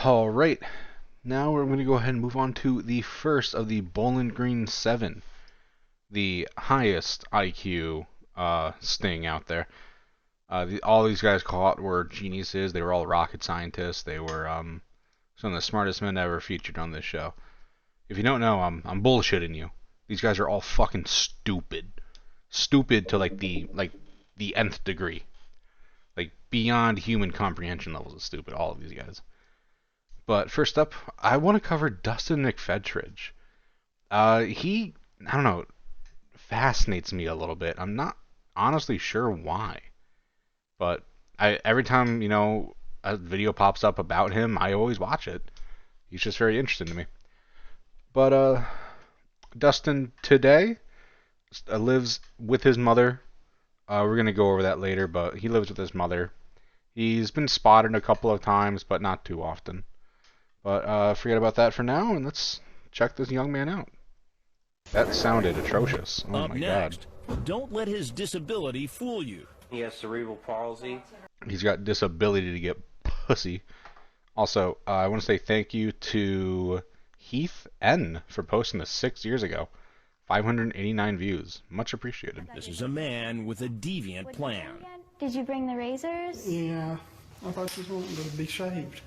Alright, now we're going to go ahead and move on to the first of the Bowling Green 7, the highest IQ sting out there. All these guys caught were geniuses. They were all rocket scientists. They were some of the smartest men ever featured on this show. If you don't know, I'm bullshitting you. These guys are all fucking stupid. Stupid to the nth degree. Like beyond human comprehension levels of stupid, all of these guys. But first up, I want to cover Dustin Mcphetridge. He, I don't know, fascinates me a little bit. I'm not honestly sure why. But every time, a video pops up about him, I always watch it. He's just very interesting to me. But Dustin today lives with his mother. We're going to go over that later, but he lives with his mother. He's been spotted a couple of times, but not too often. But forget about that for now, and let's check this young man out. That sounded atrocious. Oh my god. Don't let his disability fool you. He has cerebral palsy. He's got disability to get pussy. Also, I want to say thank you to Heath N for posting this 6 years ago. 589 views. Much appreciated. This is a man with a deviant plan. Did you bring the razors? Yeah, I thought you wanted to be shaved.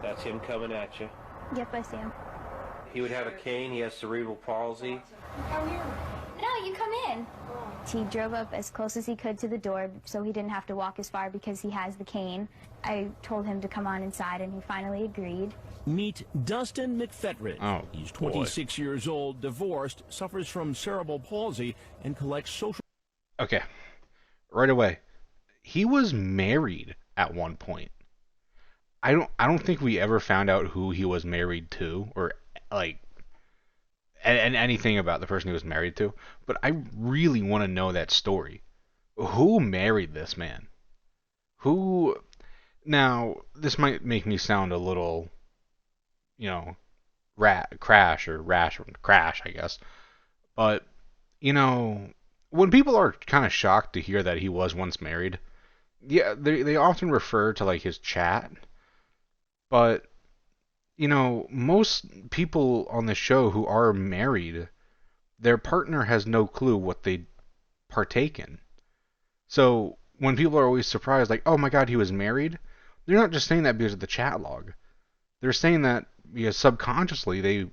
That's him coming at you. Yep, I see him. He would have a cane. He has cerebral palsy. No, you come in. He drove up as close as he could to the door so he didn't have to walk as far because he has the cane. I told him to come on inside and he finally agreed. Meet Dustin Mcphetridge. Oh, he's 26 years old, divorced, suffers from cerebral palsy, and collects social... Okay, right away. He was married at one point. I don't think we ever found out who he was married to, or and anything about the person he was married to. But I really want to know that story. Who married this man? Who? Now, this might make me sound a little, crash, I guess. But when people are kind of shocked to hear that he was once married, yeah, they often refer to his chat. But, most people on the show who are married, their partner has no clue what they partake in. So, when people are always surprised, oh my god, he was married, they're not just saying that because of the chat log. They're saying that because subconsciously they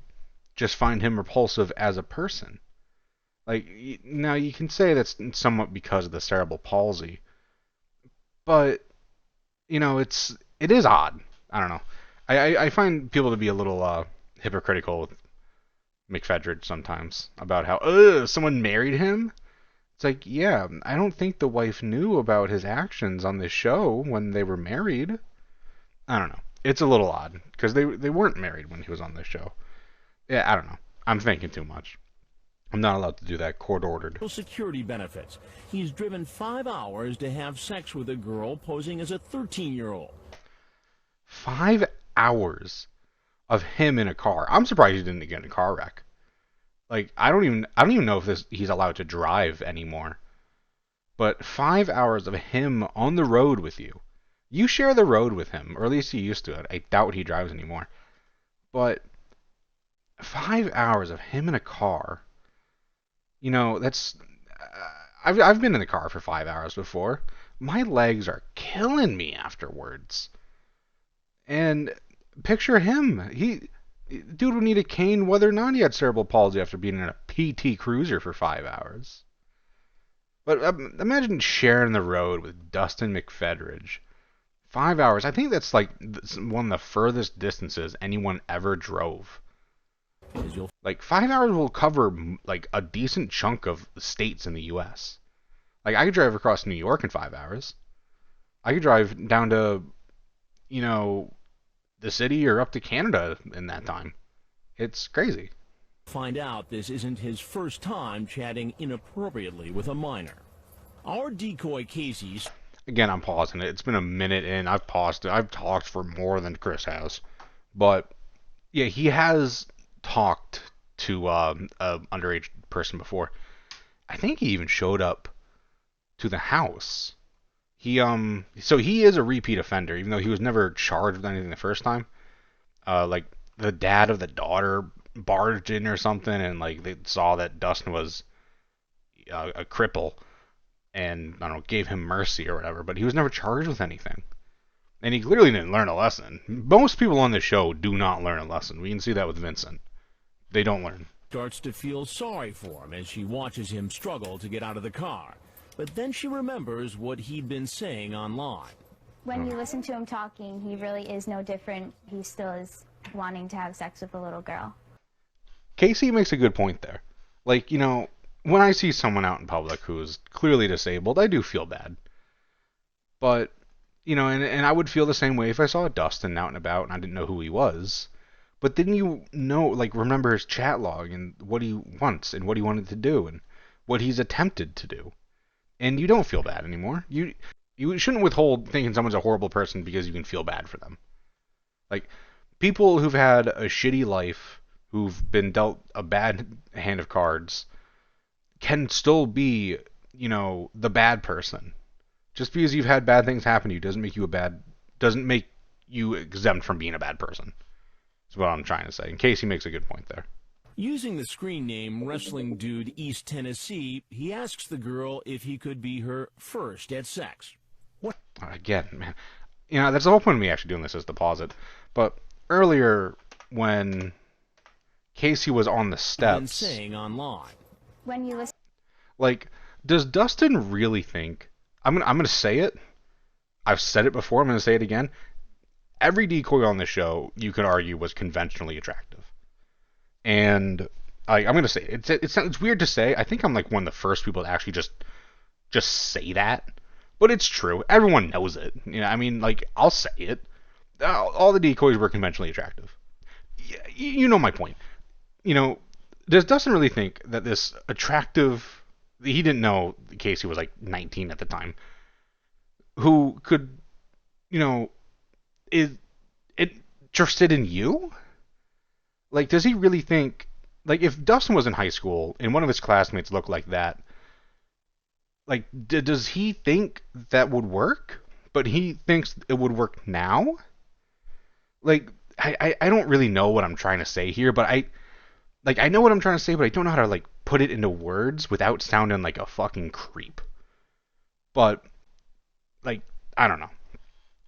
just find him repulsive as a person. Now you can say that's somewhat because of the cerebral palsy. But, it is odd. I don't know. I find people to be a little hypocritical with Mcphetridge sometimes about how, someone married him? It's yeah, I don't think the wife knew about his actions on this show when they were married. I don't know. It's a little odd, because they weren't married when he was on this show. Yeah, I don't know. I'm thinking too much. I'm not allowed to do that, court-ordered. Security benefits. He's driven 5 hours to have sex with a girl posing as a 13-year-old. 5 hours of him in a car. I'm surprised he didn't get in a car wreck. I don't even know if he's allowed to drive anymore. But 5 hours of him on the road with you. You share the road with him, or at least he used to it. I doubt he drives anymore. But 5 hours of him in a car. That's... I've been in the car for 5 hours before. My legs are killing me afterwards. And picture him. Dude would need a cane whether or not he had cerebral palsy after being in a PT Cruiser for 5 hours. But imagine sharing the road with Dustin Mcphetridge. 5 hours. I think that's one of the furthest distances anyone ever drove. 5 hours will cover a decent chunk of states in the U.S. I could drive across New York in 5 hours. I could drive down to, the city or up to Canada in that time. It's crazy. Find out this isn't his first time chatting inappropriately with a minor. Our decoy Casey's... again, I'm pausing it. It's been a minute and I've paused it. I've talked for more than Chris has. But yeah, he has talked to a underage person before. I think he even showed up to the house. So he is a repeat offender, even though he was never charged with anything the first time. Like the dad of the daughter barged in or something, and like they saw that Dustin was a cripple, and I don't know, gave him mercy or whatever. But he was never charged with anything, and he clearly didn't learn a lesson. Most people on this show do not learn a lesson. We can see that with Vincent. They don't learn. Starts to feel sorry for him as she watches him struggle to get out of the car. But then she remembers what he'd been saying online. When you listen to him talking, he really is no different. He still is wanting to have sex with a little girl. Casey makes a good point there. Like, you know, when I see someone out in public who is clearly disabled, I do feel bad. But, you know, and I would feel the same way if I saw Dustin out and about and I didn't know who he was. But didn't you know, like, remember his chat log and what he wants and what he wanted to do and what he's attempted to do? And you don't feel bad anymore. You shouldn't withhold thinking someone's a horrible person because you can feel bad for them. Like, people who've had a shitty life, who've been dealt a bad hand of cards, can still be, you know, the bad person. Just because you've had bad things happen to you doesn't make you exempt from being a bad person. That's what I'm trying to say. And Casey makes a good point there. Using the screen name Wrestling Dude East Tennessee, he asks the girl if he could be her first at sex. What? Again, man. You know, that's the whole point of me actually doing this is to pause it. But earlier, when Casey was on the steps, saying online. When you listen, like, does Dustin really think? I'm gonna say it. I've said it before. I'm gonna say it again. Every decoy on this show, you could argue, was conventionally attractive. And I'm gonna say it. It's weird to say. I think I'm like one of the first people to actually just say that. But it's true. Everyone knows it. You know, I mean, like, I'll say it. All the decoys were conventionally attractive. You know my point. You know, does Dustin really think that this attractive... He didn't know Casey was like 19 at the time. Who could, you know, is interested in you? Like, does he really think... Like, if Dustin was in high school and one of his classmates looked like that, like, does he think that would work? But he thinks it would work now? Like, I don't really know what I'm trying to say here, but I know what I'm trying to say, but I don't know how to, like, put it into words without sounding like a fucking creep. But, like, I don't know.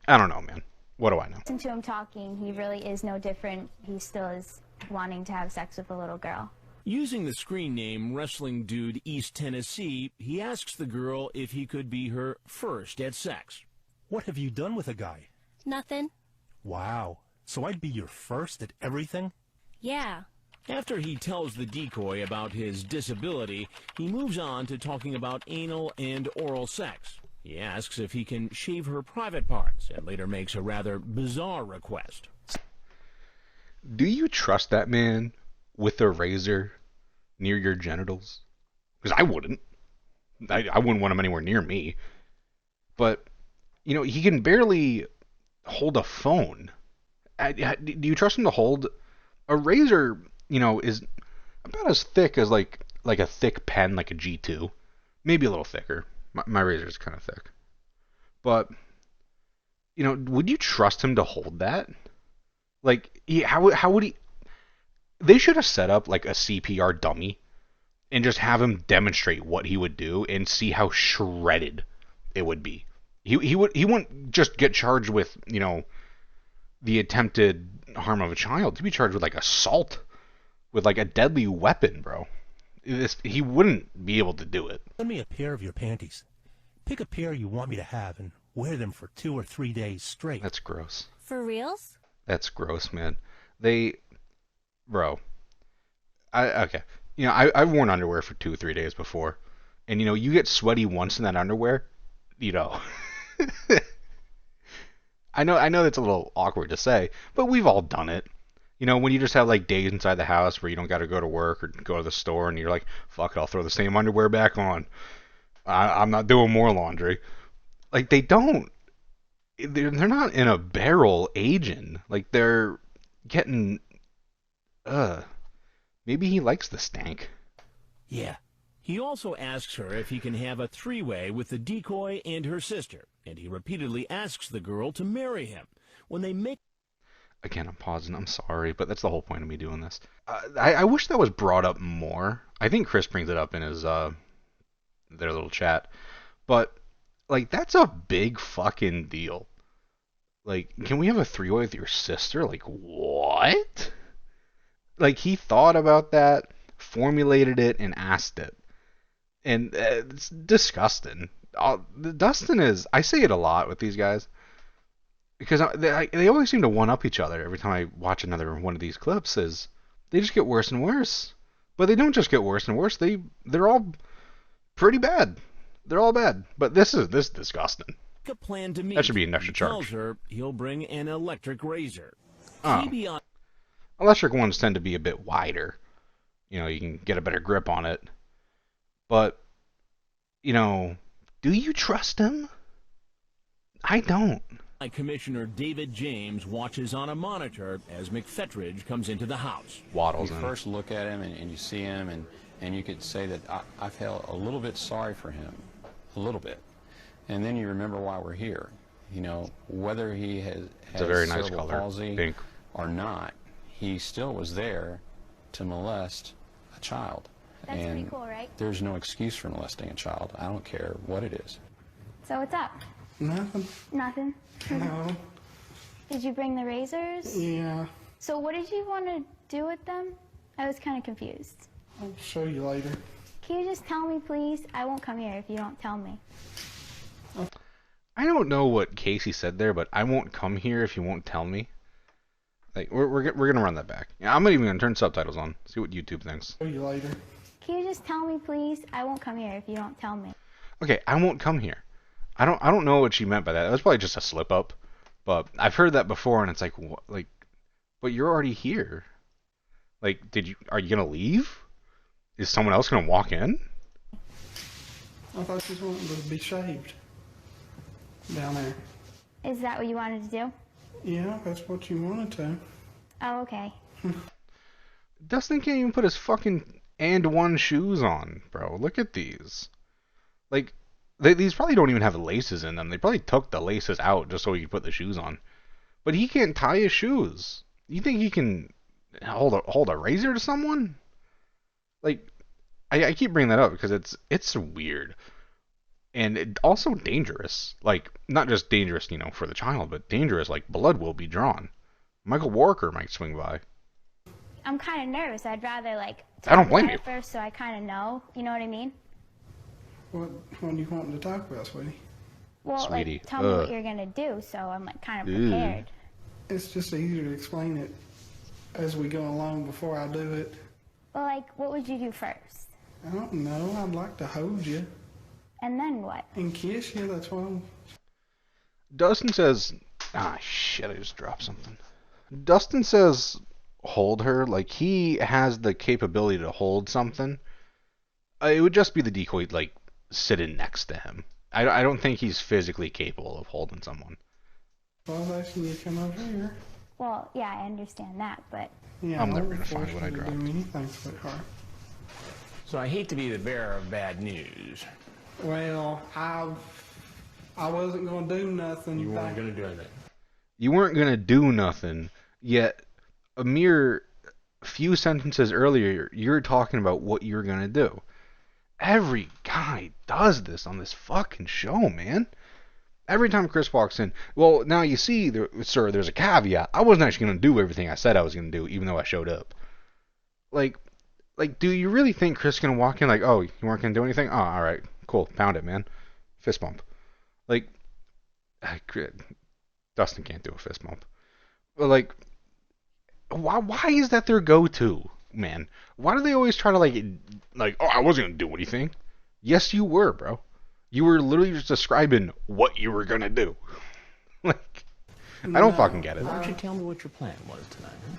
I don't know, man. What do I know? listen to him talking, he really is no different. He still is wanting to have sex with a little girl. Using the screen name Wrestling Dude East Tennessee, he asks the girl if he could be her first at sex. What have you done with a guy? Nothing. Wow. So I'd be your first at everything? Yeah. After he tells the decoy about his disability, he moves on to talking about anal and oral sex. He asks if he can shave her private parts and later makes a rather bizarre request. Do you trust that man with a razor near your genitals? Because I wouldn't. I wouldn't want him anywhere near me. But, you know, he can barely hold a phone. Do you trust him to hold a razor? You know, is about as thick as like a thick pen, like a G2, maybe a little thicker. My razor is kind of thick, but you know, would you trust him to hold that? Like, how would he? They should have set up like a CPR dummy and just have him demonstrate what he would do and see how shredded it would be. He wouldn't just get charged with, you know, the attempted harm of a child. He'd be charged with like assault with like a deadly weapon, bro. He wouldn't be able to do it. Send me a pair of your panties. Pick a pair you want me to have and wear them for 2 or 3 days straight. That's gross. For reals? That's gross, man. Bro. Okay. You know, I've worn underwear for 2 or 3 days before. And, you know, you get sweaty once in that underwear, you know. I know that's a little awkward to say, but we've all done it. You know, when you just have like days inside the house where you don't got to go to work or go to the store and you're like, fuck it, I'll throw the same underwear back on. I'm not doing more laundry. Like they don't. They're not in a barrel aging. Like they're getting. Maybe he likes the stank. Yeah. He also asks her if he can have a three-way with the decoy and her sister, and he repeatedly asks the girl to marry him. When they make Again, I'm pausing. I'm sorry, but that's the whole point of me doing this. I wish that was brought up more. I think Chris brings it up in his their little chat, but like that's a big fucking deal. Like, can we have a three-way with your sister? Like, what? Like he thought about that, formulated it, and asked it, and it's disgusting. Dustin is. I say it a lot with these guys. Because they always seem to one up each other every time I watch another one of these clips. Is they just get worse and worse, but they don't just get worse and worse. They're all pretty bad. They're all bad. But this is disgusting. a plan to meet, That should be an extra he tells charge. her he'll bring an electric razor. Oh. TBI. Electric ones tend to be a bit wider. You know, you can get a better grip on it. But you know, do you trust him? I don't. Commissioner David James watches on a monitor as Mcphetridge comes into the house. Waddles You in. first look at him and you see him and you could say that I felt a little bit sorry for him, a little bit. And then you remember why we're here. You know, whether he has It's a very nice cerebral color, palsy pink. or not, he still was there to molest a child. That's and pretty cool, right? There's no excuse for molesting a child. I don't care what it is. So what's up? Nothing. Nothing. No. Did you bring the razors? Yeah. So what did you want to do with them? I was kind of confused. I'll show you later. Can you just tell me, please? I won't come here if you don't tell me. I don't know what Casey said there, but I won't come here if you won't tell me. Like we're gonna run that back. Yeah, I'm not even gonna turn subtitles on. See what YouTube thinks. Show you later. Can you just tell me, please? I won't come here if you don't tell me. Okay, I won't come here. I don't know what she meant by that. That was probably just a slip up, but I've heard that before, and it's like, what, like, but you're already here. Like, are you gonna leave? Is someone else gonna walk in? I thought you was wanting to be shaved. Down there. Is that what you wanted to do? Yeah, that's what you wanted to. Oh, okay. Dustin can't even put his fucking and one shoes on, bro. Look at these. Like, these probably don't even have laces in them. They probably took the laces out just so he could put the shoes on. But he can't tie his shoes. You think he can hold a razor to someone? Like, I keep bringing that up because it's weird. And it also dangerous. Like, not just dangerous, you know, for the child, but dangerous, like blood will be drawn. Michael Walker might swing by. I'm kind of nervous. I'd rather, like, I don't talk blame about you. it first so I kind of know. You know what I mean? What are you wanting to talk about, sweetie? Well, Sweetie, like, tell me what you're going to do so I'm, like, kind of prepared. It's just easier to explain it as we go along before I do it. Well, like, what would you do first? I don't know. I'd like to hold you And then what? and kiss you. That's why I'm... Dustin says, shit, I just dropped something. Dustin says, hold her. Like, he has the capability to hold something. It would just be the decoy, like, sitting next to him. I don't think he's physically capable of holding someone. I was asking you to come over here. Well, yeah, I understand that, but Yeah, I'm I never won't gonna find force what you I to dropped. do anything, sweetheart. So I hate to be the bearer of bad news. Well, I wasn't going to do nothing. You weren't going to do anything. You weren't going to do nothing, yet a mere few sentences earlier, you're talking about what you're going to do. Every guy does this on this fucking show, man. Every time Chris walks in, well, now you see, sir, there's a caveat. I wasn't actually going to do everything I said I was going to do, even though I showed up. Like, do you really think Chris is going to walk in like, oh, you weren't going to do anything? Oh, all right, cool, pound it, man. Fist bump. Like, Dustin can't do a fist bump. But, like, why is that their go-to, man? Why do they always try to, like, oh, I wasn't going to do anything? Yes, you were, bro. You were literally just describing what you were going to do. Like, I don't fucking get it. Why don't you tell me what your plan was tonight, huh?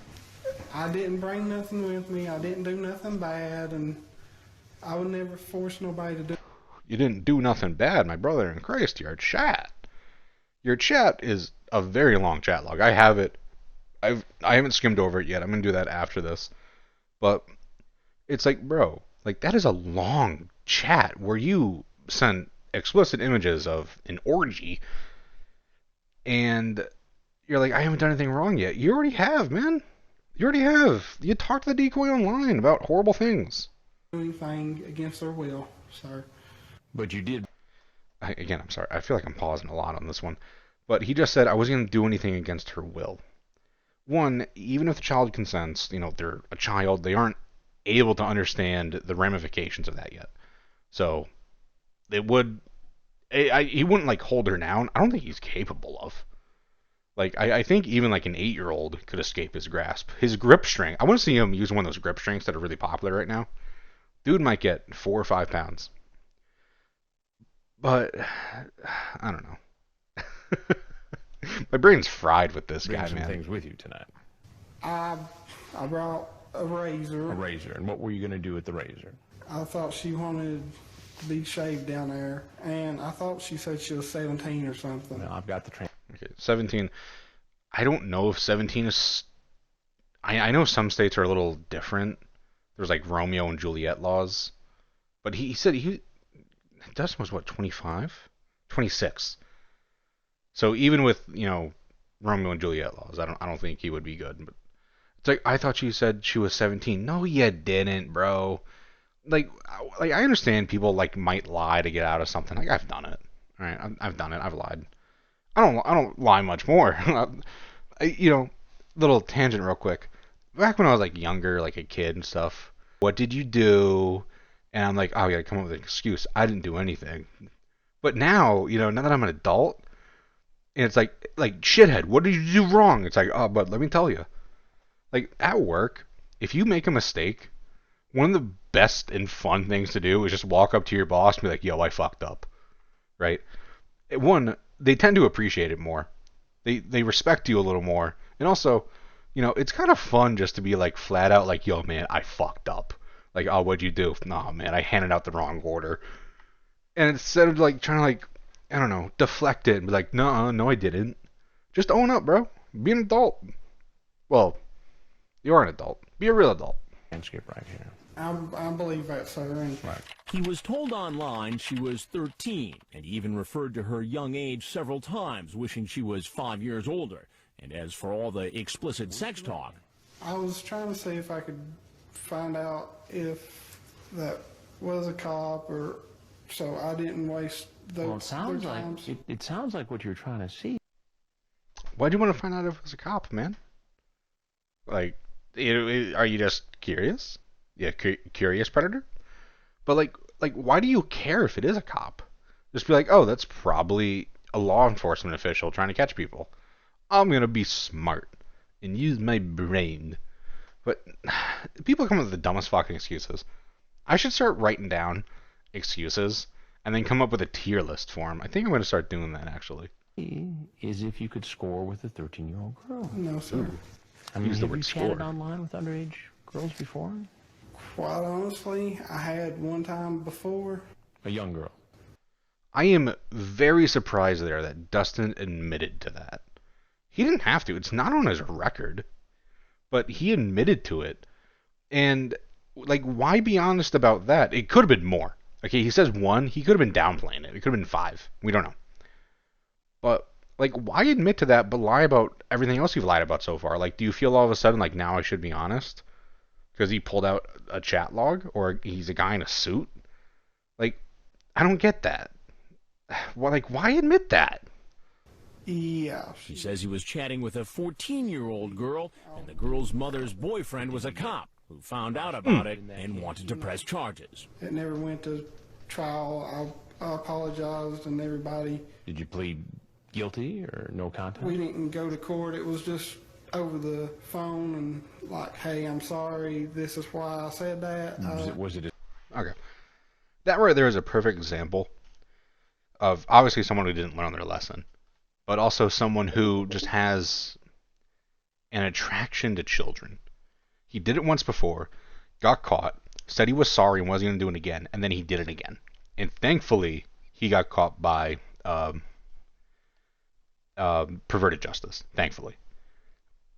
I didn't bring nothing with me. I didn't do nothing bad, and I would never force nobody to do. you didn't do nothing bad, my brother in Christ. Your chat is a very long chat log. I have it. I haven't skimmed over it yet. I'm gonna do that after this. But it's like, bro, like that is a long chat where you send explicit images of an orgy, and you're like, I haven't done anything wrong yet. You already have, man. You already have. You talked to the decoy online about horrible things. Anything against their will, sir. But you did. Again, I'm sorry. I feel like I'm pausing a lot on this one. But he just said I wasn't going to do anything against her will. One, even if the child consents, they're a child, they aren't able to understand the ramifications of that yet. So, he wouldn't, like, hold her down. I don't think he's capable of. Like, I think even, like, an 8-year-old could escape his grasp. His grip strength, I want to see him use one of those grip strengths that are really popular right now. Dude might get 4 or 5 pounds. But, I don't know. My brain's fried with this guy, Bring some man. things with you tonight. I brought a razor. A razor. And what were you going to do with the razor? I thought she wanted to be shaved down there, and I thought she said she was 17 or something. Well, I've got the Okay, 17. I don't know if 17 is... I know some states are a little different. There's like Romeo and Juliet laws. But he said Dustin was what, 25? 26. So even with, Romeo and Juliet laws, I don't think he would be good. But it's like, I thought you said she was 17. No, you didn't, bro. Like I understand people like might lie to get out of something. Like I've done it. All right, I've done it. I've lied. I don't lie much more. Little tangent real quick. Back when I was like younger, like a kid and stuff, what did you do? And I'm like, oh, I gotta come up with an excuse. I didn't do anything. But now, now that I'm an adult, and it's like shithead, what did you do wrong? It's like, oh, but let me tell you. Like at work, if you make a mistake, one of the best and fun things to do is just walk up to your boss and be like, yo, I fucked up. Right? One, they tend to appreciate it more. They respect you a little more. And also, it's kind of fun just to be like flat out like, yo, man, I fucked up. Like, oh, what'd you do? Nah, man, I handed out the wrong order. And instead of like trying to like, I don't know, deflect it and be like, no, I didn't. Just own up, bro. Be an adult. Well, you are an adult. Be a real adult. landscape right here. I believe that, sir. And Right. He was told online she was 13, and he even referred to her young age several times, wishing she was 5 years older. And as for all the explicit sex talk, I was trying to see if I could find out if that was a cop, or so I didn't waste Well, their it sounds like times. it sounds like what you're trying to see. Why do you want to find out if it was a cop, man? Like, are you just curious? Yeah, curious predator? But like, why do you care if it is a cop? Just be like, oh, that's probably a law enforcement official trying to catch people. I'm gonna be smart and use my brain. But people come up with the dumbest fucking excuses. I should start writing down excuses and then come up with a tier list for them. I think I'm gonna start doing that actually. Is if you could score with a 13-year-old girl. No, sir. I mean, Use the have you word chatted score. online with underage girls before? Quite honestly, I had one time before. a young girl. I am very surprised there that Dustin admitted to that. He didn't have to. It's not on his record. But he admitted to it. And, like, why be honest about that? It could have been more. Okay, he says 1. He could have been downplaying it. It could have been 5. We don't know. But, like, why admit to that but lie about everything else you've lied about so far? Like, do you feel all of a sudden like now I should be honest? Because he pulled out a chat log? Or he's a guy in a suit? Like, I don't get that. Well, like, why admit that? Yeah. She says he was chatting with a 14-year-old girl, and the girl's mother's boyfriend was a cop who found out about it and wanted to press charges. It never went to trial. I apologized, and everybody. Did you plead guilty or no contest? We didn't go to court. It was just over the phone and like, hey, I'm sorry. This is why I said that. Was it Okay. That right there is a perfect example of obviously someone who didn't learn their lesson, but also someone who just has an attraction to children. He did it once before, got caught, said he was sorry and wasn't going to do it again, and then he did it again. And thankfully, he got caught by perverted justice. Thankfully.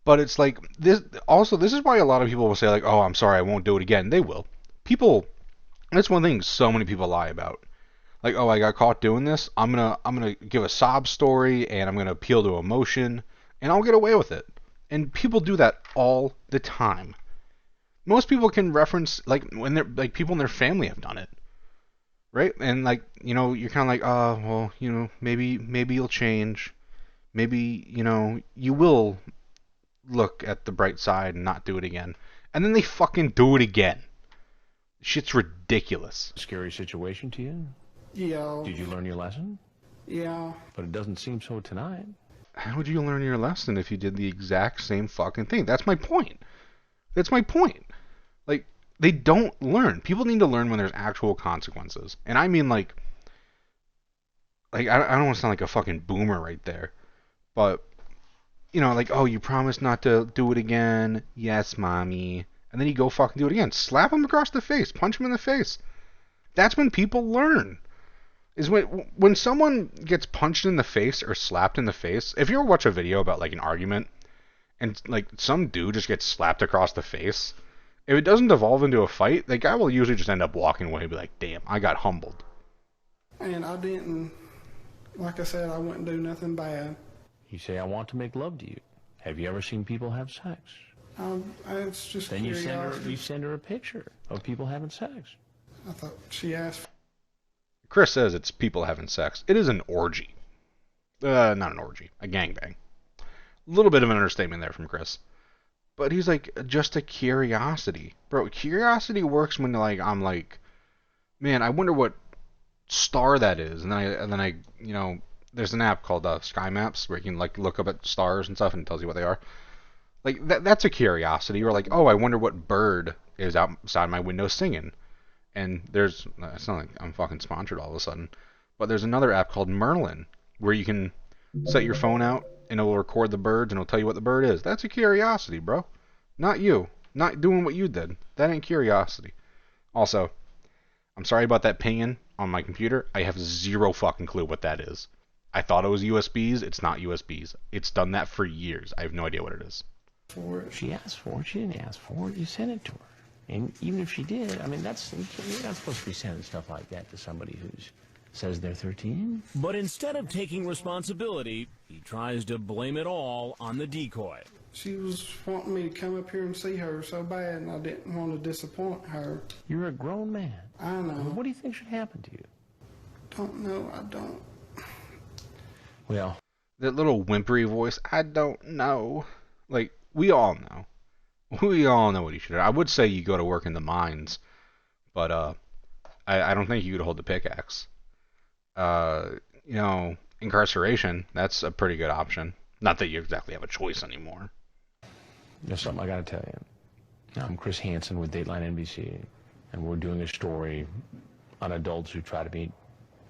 But it's like this. Also, this is why a lot of people will say like, "Oh, I'm sorry, I won't do it again." They will. People. That's one thing so many people lie about. Like, "Oh, I got caught doing this. I'm gonna give a sob story and I'm gonna appeal to emotion and I'll get away with it." And people do that all the time. Most people can reference like when they're like people in their family have done it, right? And like you're kind of like, "Oh, well, maybe you'll change. Maybe you will look at the bright side and not do it again." And then they fucking do it again. Shit's ridiculous. Scary situation to you? Yeah. Did you learn your lesson? Yeah. But it doesn't seem so tonight. How would you learn your lesson if you did the exact same fucking thing? That's my point. That's my point. Like, they don't learn. People need to learn when there's actual consequences. And I mean, like I don't want to sound like a fucking boomer right there. But, like, "Oh, you promised not to do it again." "Yes, mommy." And then you go fucking do it again. Slap him across the face. Punch him in the face. That's when people learn. Is when someone gets punched in the face or slapped in the face. If you ever watch a video about, like, an argument, and, like, some dude just gets slapped across the face, if it doesn't evolve into a fight, the guy will usually just end up walking away and be like, "Damn, I got humbled." And I didn't, like I said, I wouldn't do nothing bad. You say, "I want to make love to you." Have you ever seen people have sex? It's just Then you curiosity. send her a picture of people having sex. I thought she asked. Chris says it's people having sex. It is an orgy. Not an orgy. A gangbang. A little bit of an understatement there from Chris. But he's like, just a curiosity. Bro, curiosity works when I'm like, "Man, I wonder what star that is." And then I there's an app called Sky Maps where you can like look up at stars and stuff and it tells you what they are. Like that's a curiosity. You're like, "Oh, I wonder what bird is outside my window singing." And it's not like I'm fucking sponsored all of a sudden, but there's another app called Merlin where you can set your phone out and it'll record the birds and it'll tell you what the bird is. That's a curiosity, bro. Not you. Not doing what you did. That ain't curiosity. Also, I'm sorry about that pinging on my computer. I have zero fucking clue what that is. I thought it was USBs. It's not USBs. It's done that for years. I have no idea what it is. For it. She asked for it. She didn't ask for it. You sent it to her. And even if she did, I mean, you're not supposed to be sending stuff like that to somebody who says they're 13. But instead of taking responsibility, he tries to blame it all on the decoy. She was wanting me to come up here and see her so bad, and I didn't want to disappoint her. You're a grown man. I know. What do you think should happen to you? Don't know. I don't. Well, That little whimpery voice, "I don't know." Like, we all know. We all know what you should do. I would say you go to work in the mines, but I don't think you could hold the pickaxe. Incarceration, that's a pretty good option. Not that you exactly have a choice anymore. there's something I got to tell you. I'm Chris Hansen with Dateline NBC, and we're doing a story on adults who try to meet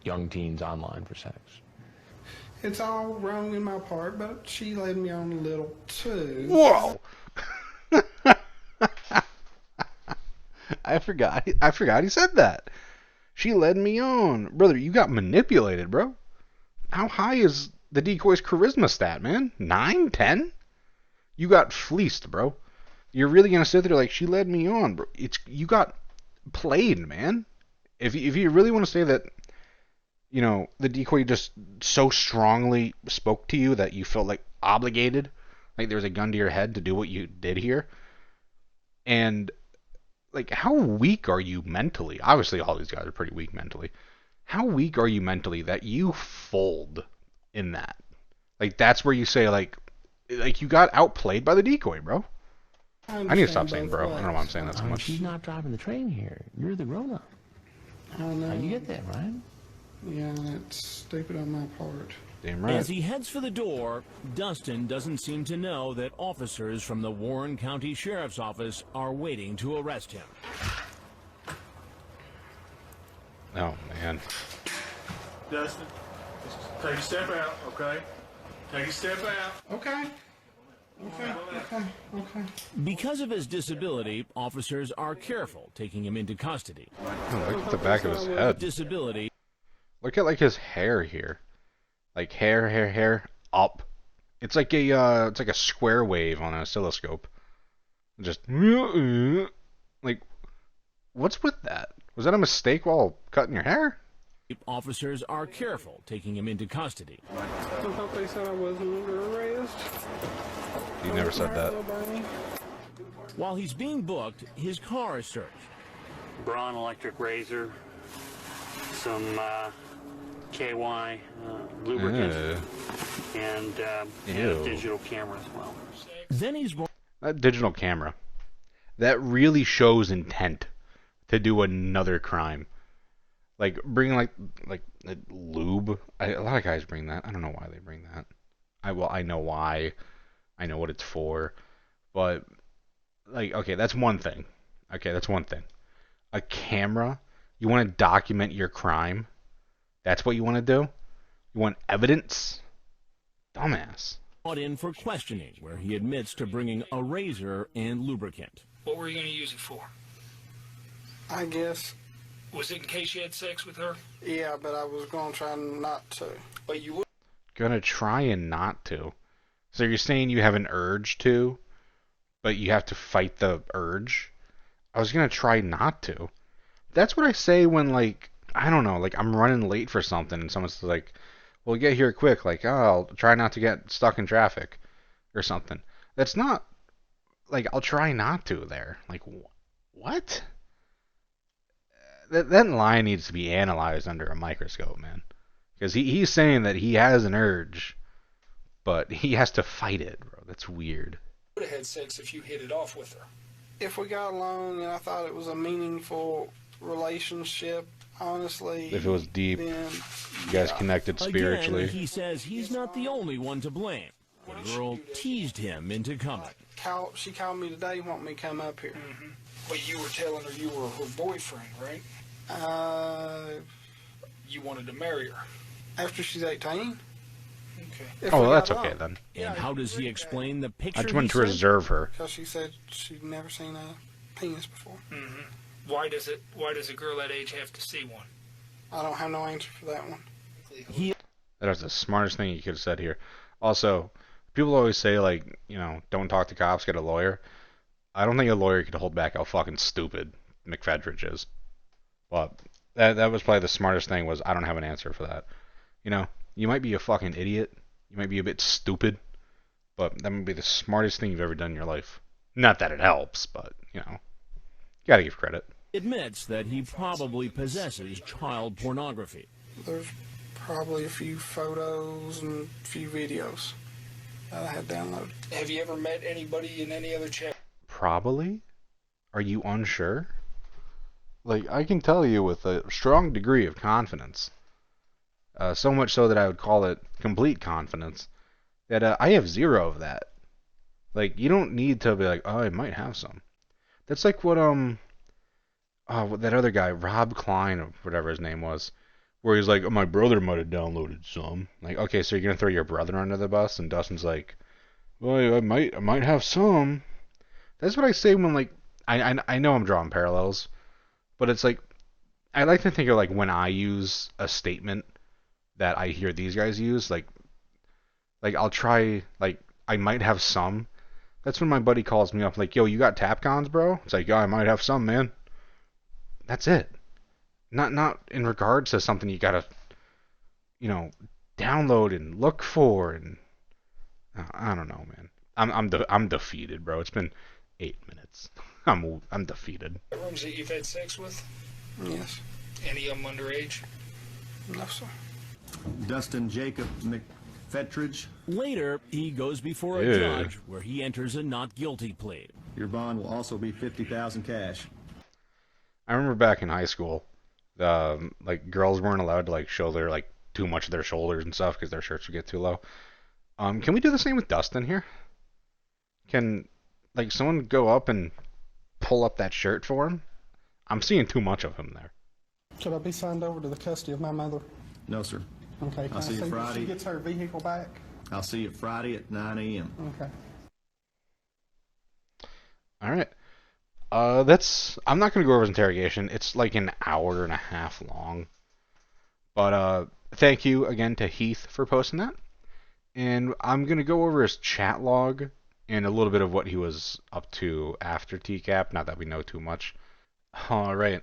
young teens online for sex. It's all wrong in my part, but she led me on a little too. Whoa! I forgot he said that. She led me on. Brother, you got manipulated, bro. How high is the decoy's charisma stat, man? 9? 10? You got fleeced, bro. You're really gonna sit there like, "She led me on," bro. You got played, man. If you really want to say that, the decoy just so strongly spoke to you that you felt like obligated, like there was a gun to your head to do what you did here, and like, how weak are you mentally? Obviously, all these guys are pretty weak mentally. How weak are you mentally that you fold in that? Like, that's where you say, like you got outplayed by the decoy, bro. I need to stop saying bro. I don't know why I'm saying that so much. She's not driving the train here. You're the grown-up. I know. Now, you get that, right? Yeah, that's stupid on my part. Damn right. As he heads for the door, Dustin doesn't seem to know that officers from the Warren County Sheriff's Office are waiting to arrest him. Oh, man. Dustin, take a step out, okay? Take a step out. Okay. Okay. Okay. Because of his disability, officers are careful taking him into custody. Oh, look at the back of his head. Disability. Look at like his hair here. Like hair up. It's like a square wave on an oscilloscope. Just like, what's with that? Was that a mistake while cutting your hair? Officers are careful taking him into custody. I thought they said I wasn't under arrest. You never said that. While he's being booked, his car is searched. Braun electric razor, some KY lubricant, and a digital camera as well. Then he's that digital camera. That really shows intent to do another crime. Like bring like lube. A lot of guys bring that. I don't know why they bring that. I know why. I know what it's for. But like, okay, that's one thing. A camera. You want to document your crime. That's what you want to do. You want evidence. Dumbass. Brought in for questioning, where he admits to bringing a razor and lubricant. What were you going to use it for? I guess. Was it in case you had sex with her? Yeah, but I was going to try not to. But you would. Gonna try and not to. So you're saying you have an urge to, but you have to fight the urge? I was gonna try not to. That's what I say when, like, I don't know, like I'm running late for something and someone's like, well, get here quick. Like, oh, I'll try not to get stuck in traffic or something. That's not, like, I'll try not to there. Like, what? That line needs to be analyzed under a microscope, man. Because he's saying that he has an urge, but he has to fight it, bro. That's weird. You would have had sex if you hit it off with her. If we got along and I thought it was a meaningful relationship, honestly. If it was deep, then, you guys connected spiritually. Again, he says he's not the only one to blame. The girl teased him into coming. She called me today, wanting me to come up here. Mm-hmm. Well, you were telling her you were her boyfriend, right? You wanted to marry her. After she's 18. Okay. Oh, well, that's okay then. And how does he explain the picture? I just wanted to reserve her. Because she said she'd never seen a penis before. Mm-hmm. Why does a girl that age have to see one? I don't have no answer for that one. That was the smartest thing you could have said here. Also, people always say, like, you know, don't talk to cops, get a lawyer. I don't think a lawyer could hold back how fucking stupid Mcphetridge is. But that was probably the smartest thing, was I don't have an answer for that. You know, you might be a fucking idiot. You might be a bit stupid. But that might be the smartest thing you've ever done in your life. Not that it helps, but, you know, you gotta give credit. Admits that he probably possesses child pornography. There's probably a few photos and a few videos that I had downloaded. Have you ever met anybody in any other chat? Probably? Are you unsure? Like, I can tell you with a strong degree of confidence, so much so that I would call it complete confidence, that I have zero of that. Like, you don't need to be like, oh, I might have some. That's like what, that other guy, Rob Klein, or whatever his name was, where he's like, oh, my brother might have downloaded some. Like, okay, so you're gonna throw your brother under the bus? And Dustin's like, well, I might have some. That's what I say when, like, I know I'm drawing parallels, but it's like, I like to think of, like, when I use a statement that I hear these guys use, like I'll try, like, I might have some. That's when my buddy calls me up, like, yo, you got Tapcons, bro? It's like, yeah, I might have some, man. That's it. Not in regards to something you gotta, you know, download and look for, and I don't know, man. I'm defeated, bro. It's been 8 minutes. I'm defeated. Rooms that you've had sex with? Yes. Any of them underage? No, sir. Dustin Jacob Mcphetridge. Later, he goes before a judge where he enters a not guilty plea. Your bond will also be $50,000 cash. I remember back in high school, like, girls weren't allowed to, like, show their, like, too much of their shoulders and stuff because their shirts would get too low. Can we do the same with Dustin here? Can, like, someone go up and pull up that shirt for him? I'm seeing too much of him there. Should I be signed over to the custody of my mother? No, sir. Okay. I'll see you Friday. She gets her vehicle back? I'll see you Friday at 9 a.m. Okay. All right. I'm not gonna go over his interrogation. It's like an hour and a half long. But thank you again to Heath for posting that. And I'm gonna go over his chat log and a little bit of what he was up to after TCAP. Not that we know too much. All right.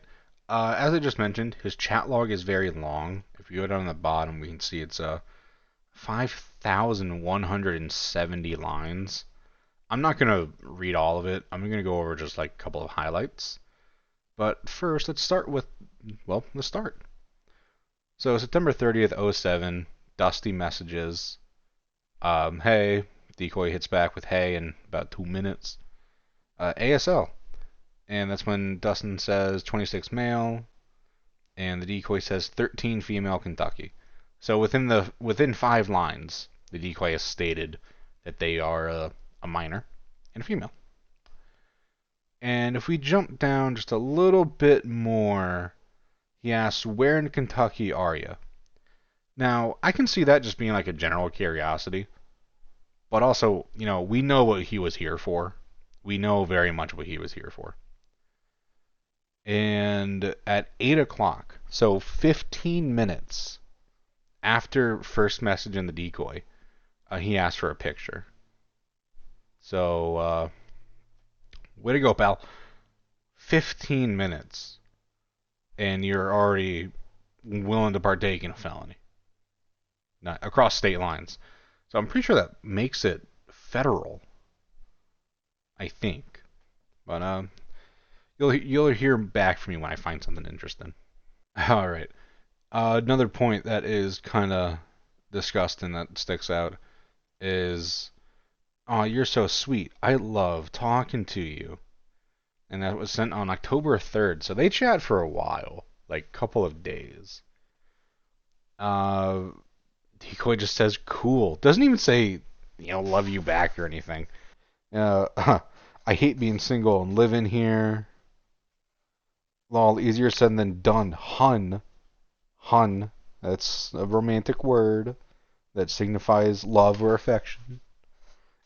As I just mentioned, his chat log is very long. If you go down the bottom, we can see it's 5,170 lines. I'm not gonna read all of it. I'm gonna go over just like a couple of highlights. But first, let's start with, well, the start. So September 30th, 07, Dusty messages, hey, decoy hits back with hey in about 2 minutes. ASL. And that's when Dustin says 26 male, and the decoy says 13 female Kentucky. So within 5 lines, the decoy has stated that they are a minor and a female. And if we jump down just a little bit more, he asks, where in Kentucky are you? Now, I can see that just being like a general curiosity, but also, we know what he was here for. We know very much what he was here for. And at 8 o'clock, so 15 minutes after first message in the decoy, he asked for a picture. So, way to go, pal. 15 minutes, and you're already willing to partake in a felony. Not across state lines. So I'm pretty sure that makes it federal. I think. But you'll hear back from me when I find something interesting. All right. Another point that is kind of disgusting that sticks out is, oh, you're so sweet. I love talking to you. And that was sent on October 3rd. So they chat for a while, like a couple of days. Decoy just says cool. Doesn't even say, love you back or anything. I hate being single and living here. Lol, easier said than done. Hun. Hun. That's a romantic word that signifies love or affection.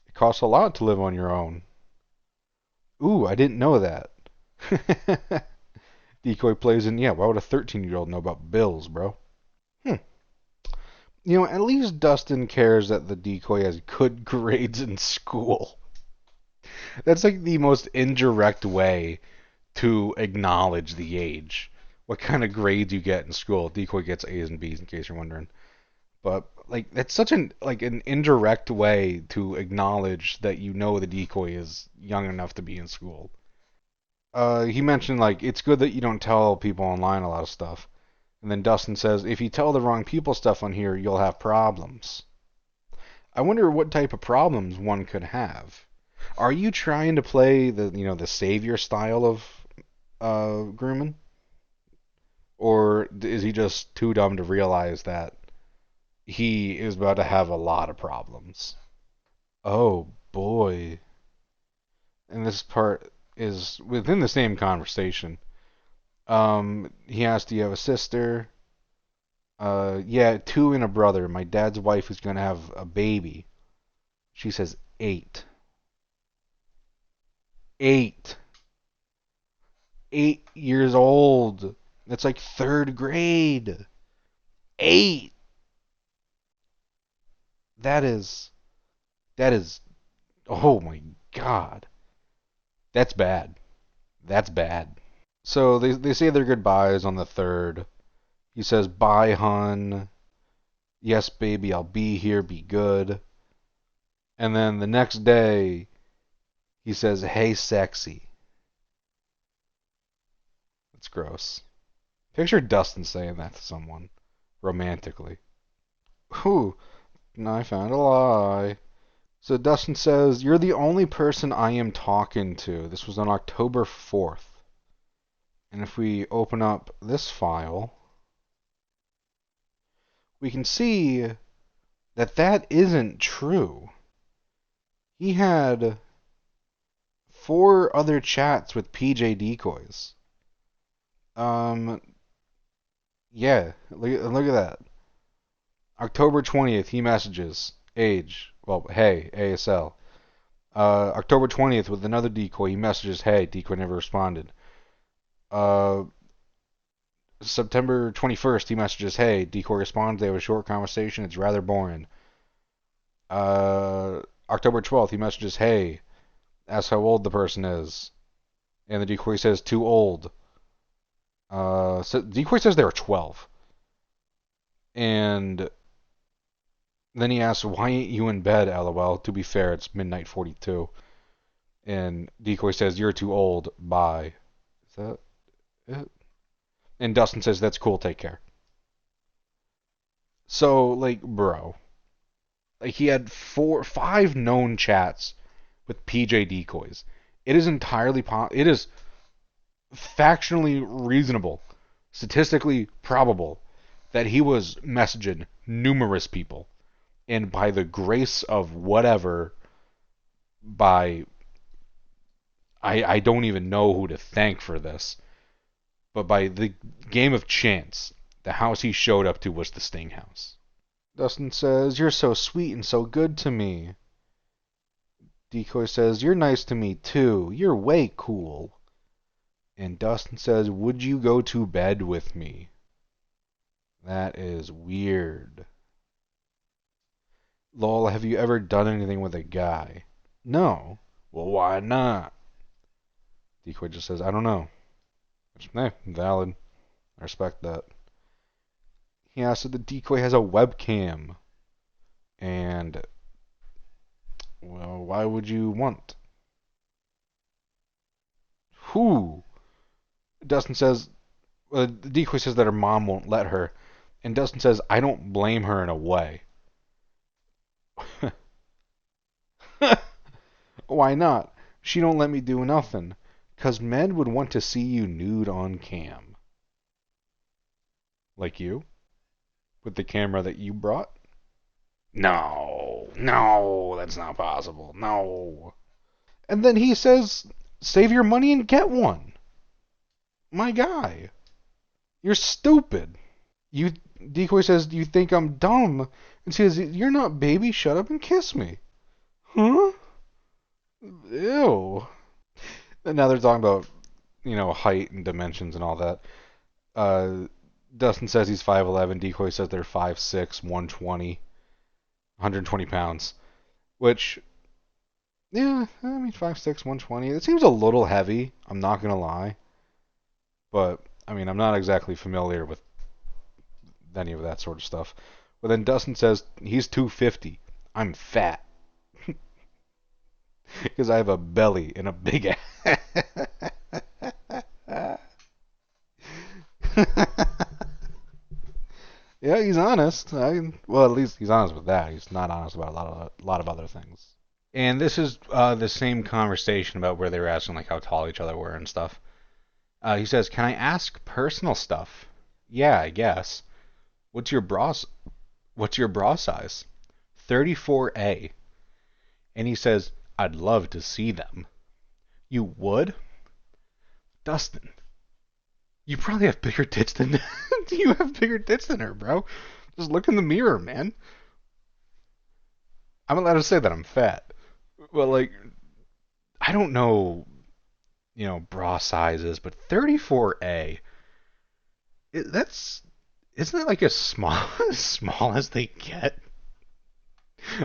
It costs a lot to live on your own. Ooh, I didn't know that. Decoy plays in, yeah, why would a 13-year-old know about bills, bro? At least Dustin cares that the decoy has good grades in school. That's like the most indirect way to acknowledge the age. What kind of grades you get in school. Decoy gets A's and B's in case you're wondering. But like that's such an indirect way to acknowledge that the decoy is young enough to be in school. He mentioned it's good that you don't tell people online a lot of stuff. And then Dustin says, if you tell the wrong people stuff on here, you'll have problems. I wonder what type of problems one could have. Are you trying to play the savior style of grooming? Or is he just too dumb to realize that he is about to have a lot of problems? Oh boy. And this part is within the same conversation. He asked, do you have a sister? Yeah, 2 and a brother. My dad's wife is gonna have a baby. She says 8. 8. 8 years old. That's like 3rd grade. 8. That is, oh my God. That's bad. That's bad. So they say their goodbyes on the 3rd. He says, bye, hun. Yes, baby, I'll be here. Be good. And then the next day, he says, hey, sexy. That's gross. Picture Dustin saying that to someone romantically. Ooh, I found a lie. So Dustin says, you're the only person I am talking to. This was on October 4th. And if we open up this file, we can see that isn't true. He had 4 other chats with PJ decoys. Yeah, look at that. October 20th, he messages, age, well, hey, ASL. October 20th with another decoy. He messages, hey, decoy never responded. September 21st, he messages, hey, decoy responds. They have a short conversation. It's rather boring. October 12th, he messages, hey, asks how old the person is. And the decoy says, too old. So decoy says they were 12. And then he asks, why ain't you in bed, lol? To be fair, it's midnight 42. And decoy says, you're too old, bye. Is that it? And Dustin says, that's cool, take care. So, like, bro. Like, he had 5 known chats with PJ decoys. It is entirely it is factually reasonable, statistically probable, that he was messaging numerous people. And by the grace of whatever, I don't even know who to thank for this, but by the game of chance, the house he showed up to was the Sting house. Dustin says, you're so sweet and so good to me. Decoy says, you're nice to me too. You're way cool. And Dustin says, would you go to bed with me? That is weird. Lol, have you ever done anything with a guy? No. Well, why not? Decoy just says, I don't know. Valid. I respect that. He asks if the decoy has a webcam. And, well, why would you want? Who? Dustin says, the decoy says that her mom won't let her. And Dustin says, I don't blame her in a way. Why not? She don't let me do nothing. 'Cause men would want to see you nude on cam. Like you? With the camera that you brought? No, that's not possible. No. And then he says, save your money and get one. My guy. You're stupid. Decoy says, you think I'm dumb? And she says, you're not, baby. Shut up and kiss me. Huh? Ew. And now they're talking about, height and dimensions and all that. Dustin says he's 5'11". Decoy says they're 5'6", 120, 120 pounds. Which, yeah, I mean, 5'6", 120. It seems a little heavy, I'm not going to lie. But, I mean, I'm not exactly familiar with any of that sort of stuff. But then Dustin says he's 250. I'm fat. Because I have a belly and a big ass. Yeah, he's honest. Well, at least he's honest with that. He's not honest about a lot of other things. And this is the same conversation about where they were asking like how tall each other were and stuff. He says, "Can I ask personal stuff?" Yeah, I guess. What's your bra size? 34A. And he says, "I'd love to see them." You would? Dustin, you probably have bigger tits than you have bigger tits than her, bro. Just look in the mirror, man. I'm allowed to say that I'm fat. Well, like, I don't know, bra sizes, but 34A. Isn't that like as small as small as they get?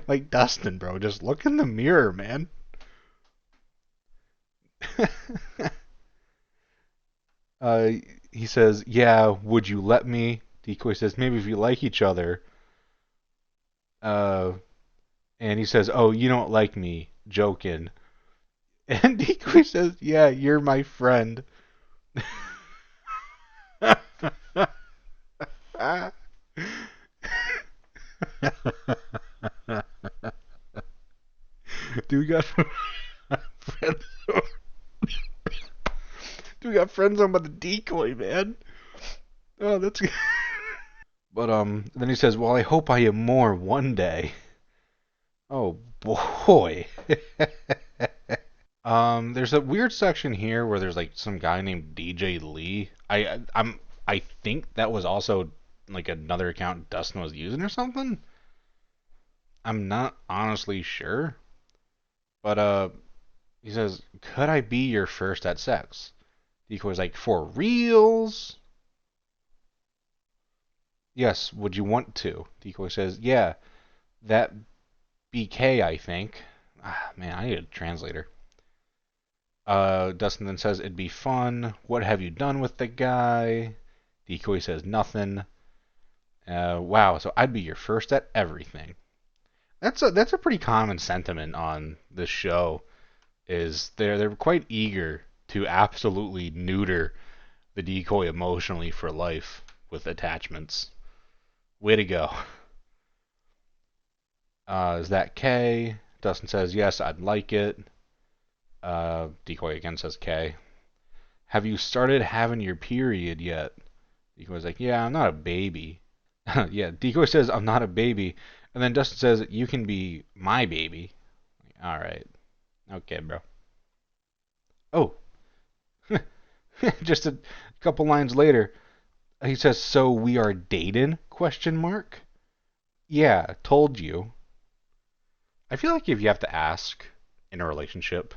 Like Dustin, bro, just look in the mirror, man. He says, "Yeah, would you let me?" Decoy says, "Maybe if you like each other." And he says, "Oh, you don't like me," joking. And Decoy says, "Yeah, you're my friend." Dude got friends. Dude got friends on by the decoy, man. Oh, that's good. But then he says, "Well, I hope I am more one day." Oh boy. There's a weird section here where there's like some guy named DJ Lee. I think that was also like another account Dustin was using or something. I'm not honestly sure. But he says, could I be your first at sex? Decoy's like, for reals? Yes, would you want to? Decoy says, yeah, that BK, I think. Ah, man, I need a translator. Dustin then says, it'd be fun. What have you done with the guy? Decoy says, nothing. Wow, so I'd be your first at everything. That's a pretty common sentiment on this show. Is they're quite eager to absolutely neuter the decoy emotionally for life with attachments. Way to go. Is that K? Dustin says, yes, I'd like it. Decoy again says K. Have you started having your period yet? Decoy's like, yeah, I'm not a baby. Yeah, Decoy says, I'm not a baby. And then Dustin says, you can be my baby. Alright. Okay, bro. Oh. Just a couple lines later, he says, so we are dating? Question mark. Yeah, told you. I feel like if you have to ask in a relationship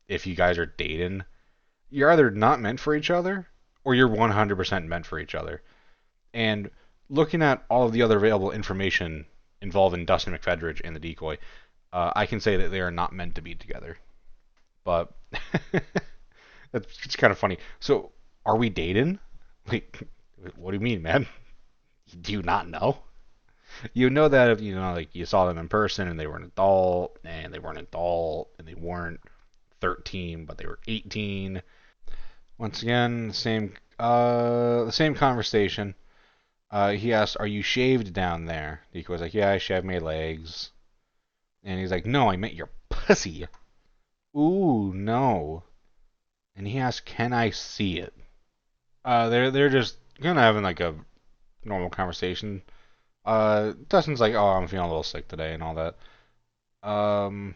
if you guys are dating, you're either not meant for each other or you're 100% meant for each other. And looking at all of the other available information involving Dustin Mcphetridge and the decoy, I can say that they are not meant to be together. But it's kind of funny. So, are we dating? Like, what do you mean, man? Do you not know? You know that if like you saw them in person and they were an adult, and they weren't an adult, and they weren't 13, but they were 18. Once again, the same conversation. He asks, "Are you shaved down there?" Decoy's like, "Yeah, I shaved my legs." And he's like, "No, I meant your pussy." Ooh, no. And he asks, "Can I see it?" They're just kind of having like a normal conversation. Dustin's like, "Oh, I'm feeling a little sick today," and all that.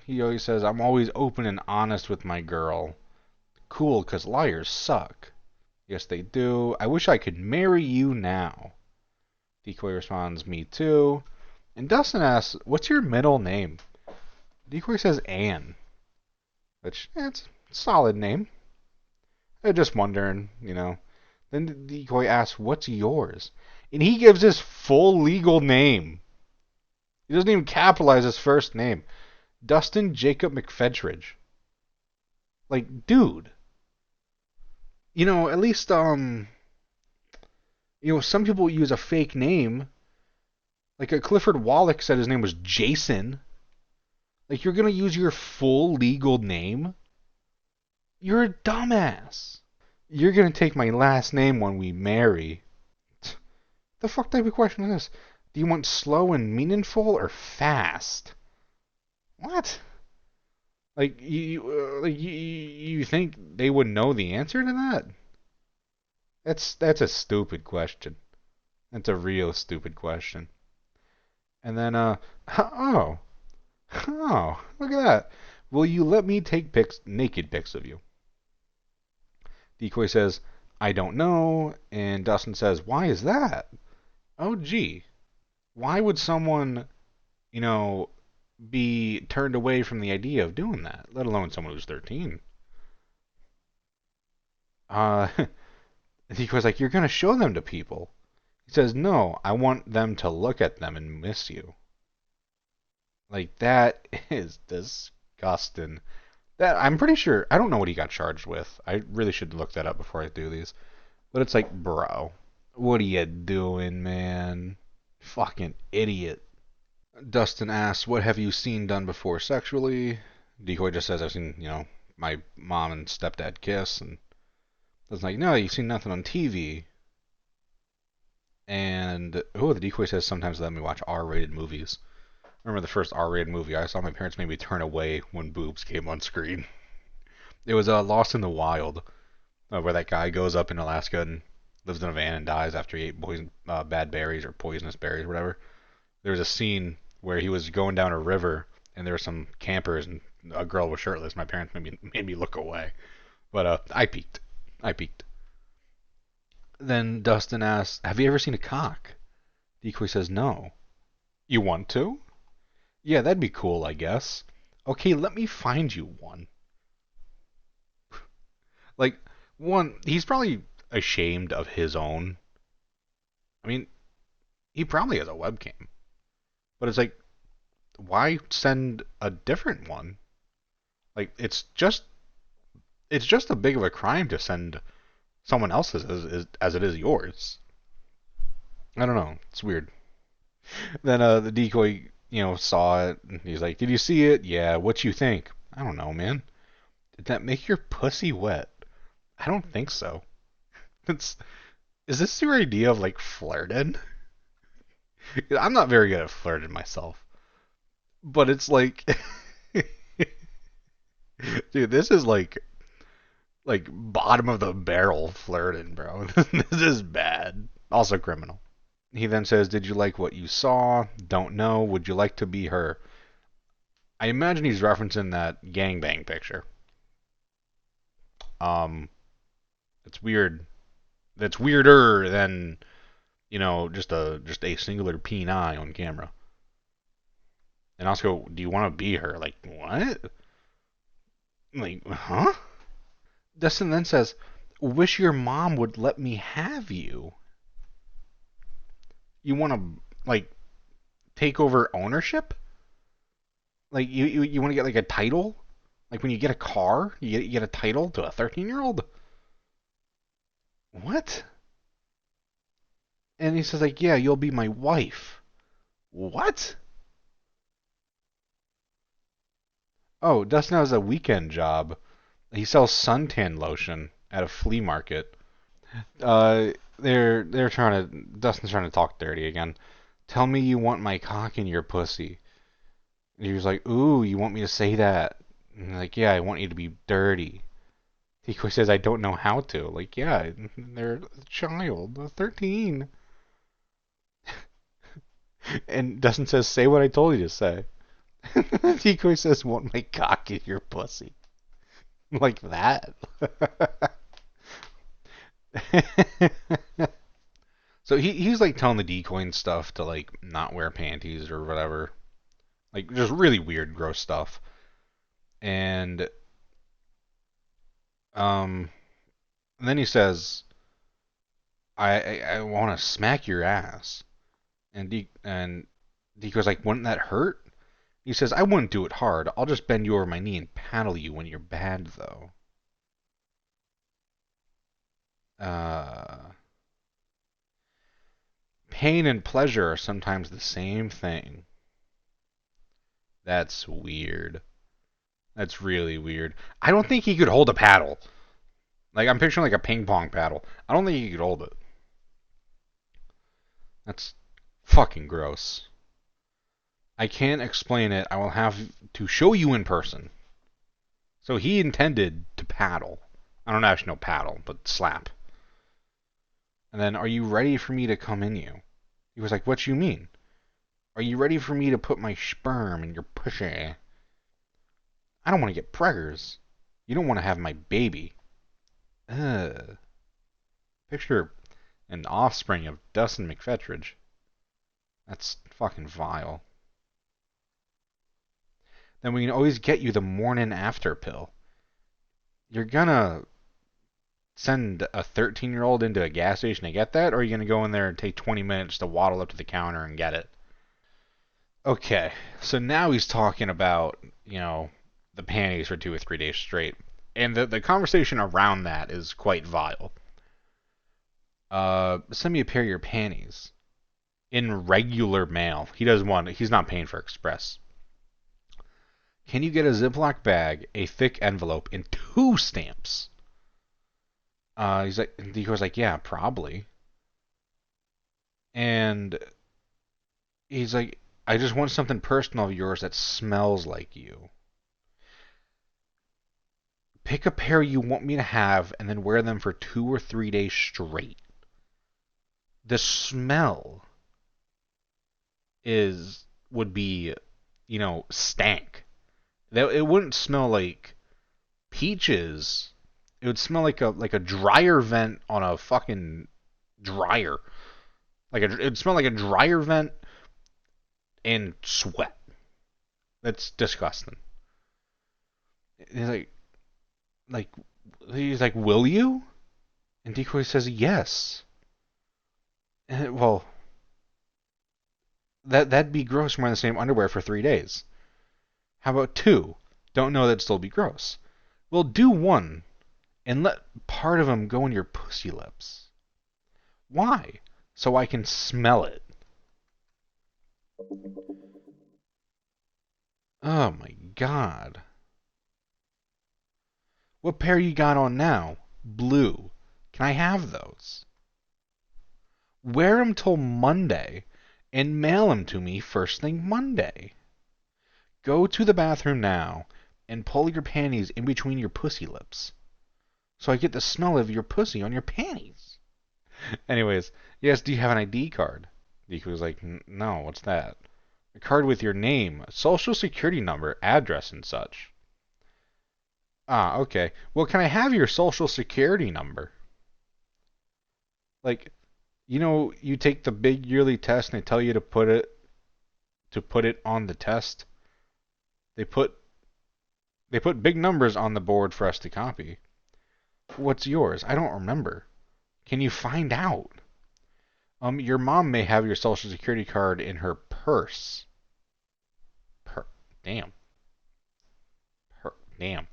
He always says, "I'm always open and honest with my girl." Cool, 'cause liars suck. Yes, they do. I wish I could marry you now. Decoy responds, me too. And Dustin asks, what's your middle name? Decoy says Anne, which, it's a solid name. I'm just wondering. Then Decoy asks, what's yours? And he gives his full legal name. He doesn't even capitalize his first name. Dustin Jacob Mcphetridge. Like, dude. At least, some people use a fake name. Like, a Clifford Wallach said his name was Jason. Like, you're gonna use your full legal name? You're a dumbass. You're gonna take my last name when we marry. The fuck type of question is this? Do you want slow and meaningful or fast? What? Like, you think they would know the answer to that? That's a stupid question. That's a real stupid question. And then, oh, look at that. Will you let me take naked pics of you? Decoy says, I don't know. And Dustin says, why is that? Oh, gee. Why would someone, be turned away from the idea of doing that, let alone someone who's 13? Decoy's like, you're going to show them to people. He says, no, I want them to look at them and miss you. Like, that is disgusting. I'm pretty sure, I don't know what he got charged with. I really should look that up before I do these. But it's like, bro, what are you doing, man? Fucking idiot. Dustin asks, what have you seen done before sexually? Decoy just says, I've seen, my mom and stepdad kiss. And Dustin's like, no, you've seen nothing on TV. And, the Decoy says, sometimes let me watch R-rated movies. I remember the first R-rated movie I saw my parents made me turn away when boobs came on screen. It was Lost in the Wild, where that guy goes up in Alaska and lives in a van and dies after he ate bad berries or poisonous berries or whatever. There was a scene where he was going down a river and there were some campers and a girl was shirtless. My parents made me look away. But I peeked. Then Dustin asks, have you ever seen a cock? Decoy says no. You want to? Yeah, that'd be cool, I guess. Okay, let me find you one. Like, one, he's probably ashamed of his own. I mean, he probably has a webcam. But it's like, why send a different one? Like, it's just a big of a crime to send someone else's as it is yours. I don't know. It's weird. Then the decoy, saw it. And he's like, "Did you see it? Yeah. What you think?" I don't know, man. Did that make your pussy wet? I don't think so. Is this your idea of like flirting? I'm not very good at flirting myself, but it's like, dude, this is like bottom of the barrel flirting, bro. This is bad. Also criminal. He then says, "Did you like what you saw? Don't know. Would you like to be her?" I imagine he's referencing that gangbang picture. It's weird. That's weirder than, just a singular peni on camera. And also, do you want to be her? Like, what? Like, huh? Dustin then says, "Wish your mom would let me have you." You want to, like, take over ownership? Like, you want to get, like, a title? Like, when you get a car, you get a title to a 13-year-old? What? And he says, like, "Yeah, you'll be my wife." What? Oh, Dustin has a weekend job. He sells suntan lotion at a flea market. They're trying to. Dustin's trying to talk dirty again. "Tell me you want my cock in your pussy." And he was like, "Ooh, you want me to say that?" And like, "Yeah, I want you to be dirty." He says, "I don't know how to." Like, yeah, they're a child, 13. And Dustin says, "Say what I told you to say." Decoy says, "Want my cock in your pussy." Like that. So he's like telling the decoy and stuff to like not wear panties or whatever. Like just really weird, gross stuff. And um and then he says, I want to smack your ass. And Decoy's like, "Wouldn't that hurt?" He says, "I wouldn't do it hard. I'll just bend you over my knee and paddle you when you're bad, though." Uh, Pain and pleasure are sometimes the same thing. That's weird. That's really weird. I don't think he could hold a paddle. Like, I'm picturing like a ping pong paddle. I don't think he could hold it. That's fucking gross. "I can't explain it. I will have to show you in person." So he intended to paddle. I don't actually know paddle, but slap. And then, "Are you ready for me to come in you?" He was like, "What you mean?" "Are you ready for me to put my sperm in your pussy?" "I don't want to get preggers." "You don't want to have my baby." Ugh. Picture an offspring of Dustin Mcphetridge. That's fucking vile. "Then we can always get you the morning after pill." You're gonna send a 13-year-old into a gas station to get that, or are you going to go in there and take 20 minutes to waddle up to the counter and get it? Okay, so now he's talking about, the panties for 2 or 3 days straight. And the conversation around that is quite vile. "Send me a pair of your panties in regular mail." He doesn't want it. He's not paying for express. "Can you get a Ziploc bag, a thick envelope, and 2 stamps?" He goes like, "Yeah, probably." And he's like, "I just want something personal of yours that smells like you. Pick a pair you want me to have and then wear them for 2 or 3 days straight." The smell would be, stank. It wouldn't smell like peaches. It would smell like a dryer vent on a fucking dryer. It'd smell like a dryer vent and sweat. That's disgusting. He's like, he's like, will you? And Decoy says yes. And, well, that'd be gross wearing the same underwear for 3 days. How about 2? Don't know that'd still be gross. Well, do 1 and let part of them go in your pussy lips. Why? So I can smell it. Oh my god. What pair you got on now? Blue. Can I have those? Wear 'em till Monday and mail 'em to me first thing Monday. Go to the bathroom now and pull your panties in between your pussy lips so I get the smell of your pussy on your panties. Anyways, yes, do you have an ID card? Deku was like, no, what's that? A card with your name, social security number, address, and such. Ah, okay. Well, can I have your social security number? Like, you take the big yearly test and they tell you to put it on the test. They put big numbers on the board for us to copy. What's yours? I don't remember. Can you find out? Your mom may have your social security card in her purse. Damn. Damn.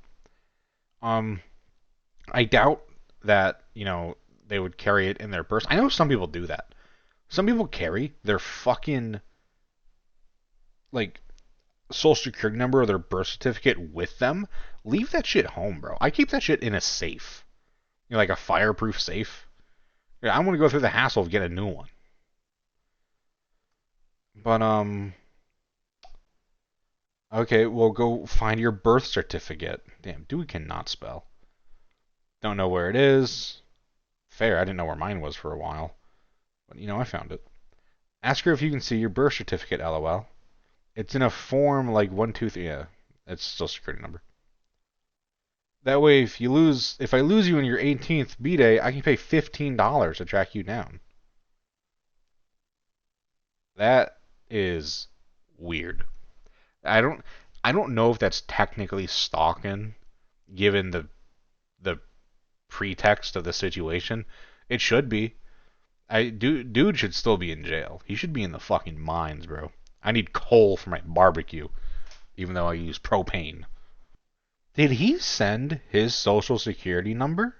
I doubt that, they would carry it in their purse. I know some people do that. Some people carry their fucking, like, social security number or their birth certificate with them. Leave that shit home, bro. I keep that shit in a safe. Like a fireproof safe. Yeah, I want to go through the hassle of getting a new one. But, okay, well, go find your birth certificate. Damn, dude cannot spell. Don't know where it is. Fair, I didn't know where mine was for a while. But, I found it. Ask her if you can see your birth certificate, lol. It's in a form like 1, 2, 3. Yeah, it's social security number. That way, if I lose you on your 18th B-day, I can pay $15 to track you down. That is weird. I don't know if that's technically stalking, given the pretext of the situation. It should be. Dude should still be in jail. He should be in the fucking mines, bro. I need coal for my barbecue, even though I use propane. Did he send his social security number?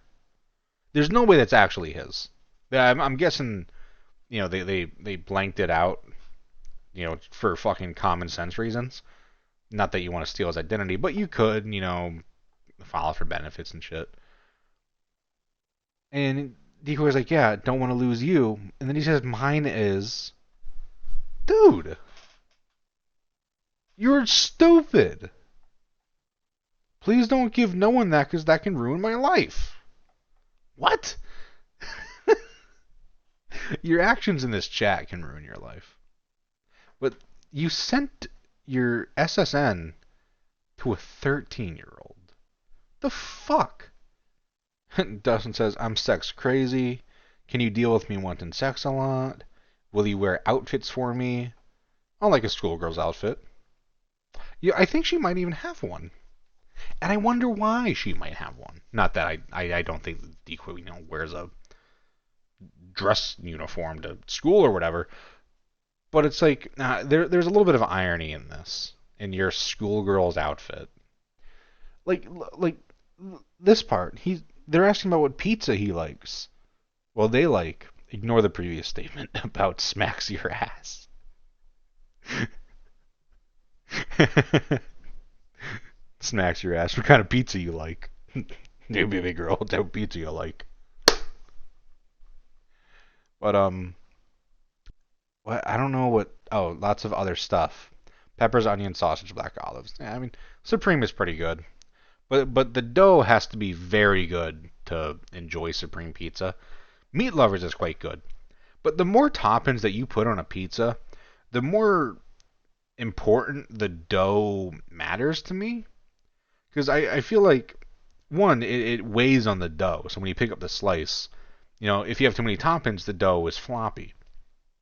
There's no way that's actually his. I'm guessing, they blanked it out, for fucking common sense reasons. Not that you want to steal his identity, but you could, file for benefits and shit. And Decoy's like, yeah, don't want to lose you. And then he says, mine is... Dude! You're stupid! Please don't give no one that, because that can ruin my life. What? Your actions in this chat can ruin your life. But you sent your SSN to a 13-year-old. The fuck? Dustin says, I'm sex crazy. Can you deal with me wanting sex a lot? Will you wear outfits for me? I like a schoolgirl's outfit. Yeah, I think she might even have one. And I wonder why she might have one. Not that I don't think Decoy, wears a dress uniform to school or whatever. But it's like, there's a little bit of irony in this. In your schoolgirl's outfit. Like this part, they're asking about what pizza he likes. Well, they ignore the previous statement about smacks your ass. Smacks your ass. What kind of pizza you like? Hey, baby girl, what type of pizza you like? But, what? I don't know what... Oh, lots of other stuff. Peppers, onion, sausage, black olives. Yeah, I mean, Supreme is pretty good. But the dough has to be very good to enjoy Supreme pizza. Meat Lovers is quite good. But the more toppings that you put on a pizza, the more important the dough matters to me. Because I feel like, one, it weighs on the dough. So when you pick up the slice, if you have too many toppings, the dough is floppy.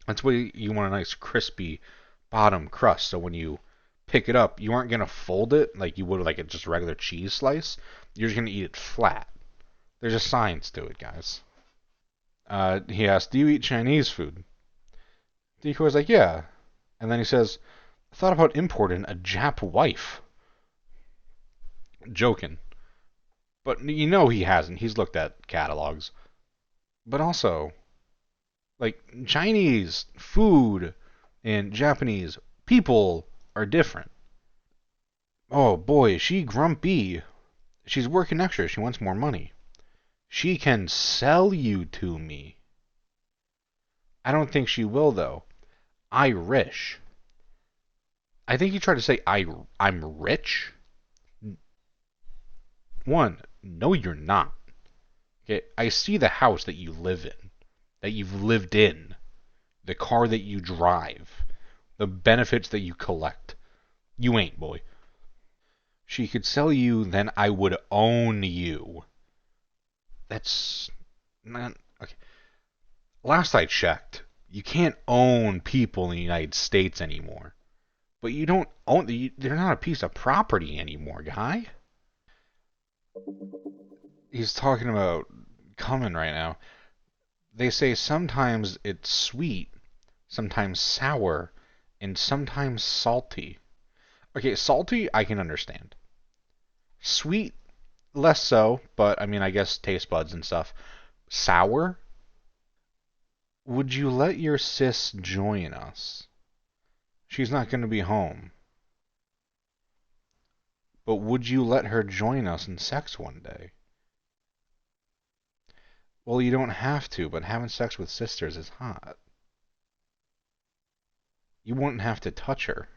That's why you want a nice crispy bottom crust. So when you pick it up, you aren't going to fold it like you would like a just regular cheese slice. You're just going to eat it flat. There's a science to it, guys. He asked, do you eat Chinese food? Decoy's like, yeah. And then he says, I thought about importing a Jap wife. Joking. But you know he hasn't. He's looked at catalogs. But also, like, Chinese food and Japanese people are different. Oh boy, is she grumpy. She's working extra. She wants more money. She can sell you to me. I don't think she will, though. Irish. I think you tried to say I'm rich. One, no, you're not. Okay, I see the house that you live in, that you've lived in, the car that you drive, the benefits that you collect. You ain't, boy. She could sell you, then I would own you. That's not okay. Last I checked, you can't own people in the United States anymore. But you don't own, they're not a piece of property anymore, guy. He's talking about coming right now. They say sometimes it's sweet, sometimes sour, and sometimes salty. Okay, salty I can understand. Sweet, less so, but I mean, I guess taste buds and stuff. Sour? Would you let your sis join us? She's not going to be home. But would you let her join us in sex one day? Well, you don't have to, but having sex with sisters is hot. You wouldn't have to touch her.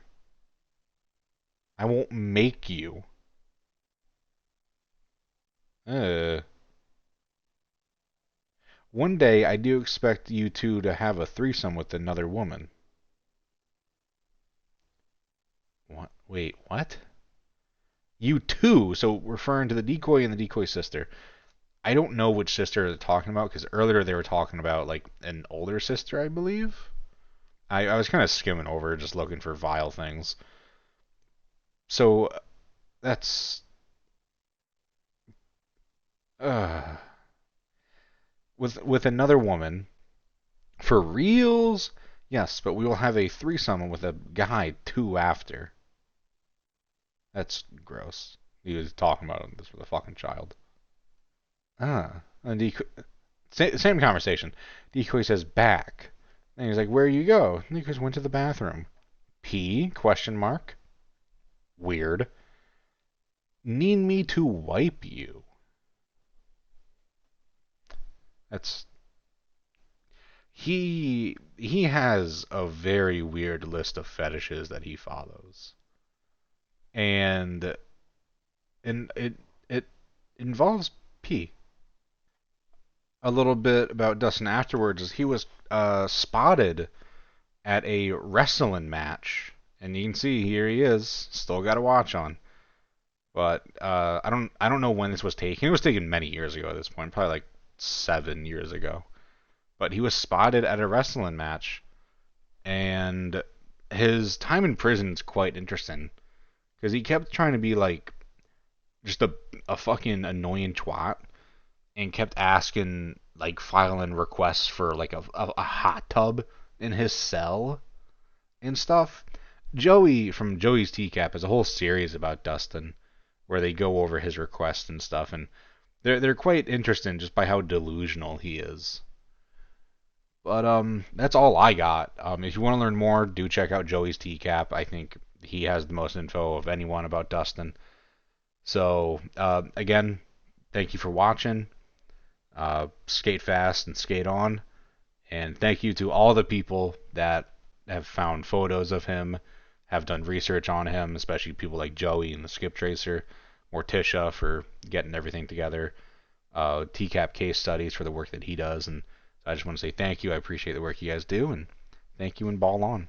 I won't make you. One day I do expect you two to have a threesome with another woman. What? Wait, what? You two, so referring to the decoy and the decoy sister. I don't know which sister they're talking about, because earlier they were talking about, like, an older sister, I believe. I was kind of skimming over, just looking for vile things. So, that's... With another woman, for reals? Yes, but we will have a threesome with a guy too after. That's gross. He was talking about this with a fucking child. And same conversation. Decoy says back. And he's like, where you go? And Decoy went to the bathroom. Pee? Question mark. Weird. Need me to wipe you? That's... He has a very weird list of fetishes that he follows. And it involves pee. A little bit about Dustin afterwards is he was spotted at a wrestling match, and you can see here he is, still got a watch on. But I don't know when this was taken. It was taken many years ago at this point, probably like 7 years ago. But he was spotted at a wrestling match, and his time in prison is quite interesting because he kept trying to be like just a fucking annoying twat, and kept asking, like, filing requests for like a hot tub in his cell and stuff. Joey from Joey's TCAP has a whole series about Dustin where they go over his requests and stuff, and they're quite interesting just by how delusional he is. But that's all I got. If you want to learn more, do check out Joey's TCAP. I think he has the most info of anyone about Dustin. So again, thank you for watching. Skate fast and skate on. And thank you to all the people that have found photos of him, have done research on him, especially people like Joey and the Skip Tracer, Morticia for getting everything together, TCAP case studies for the work that he does. And I just want to say thank you. I appreciate the work you guys do, and thank you and ball on.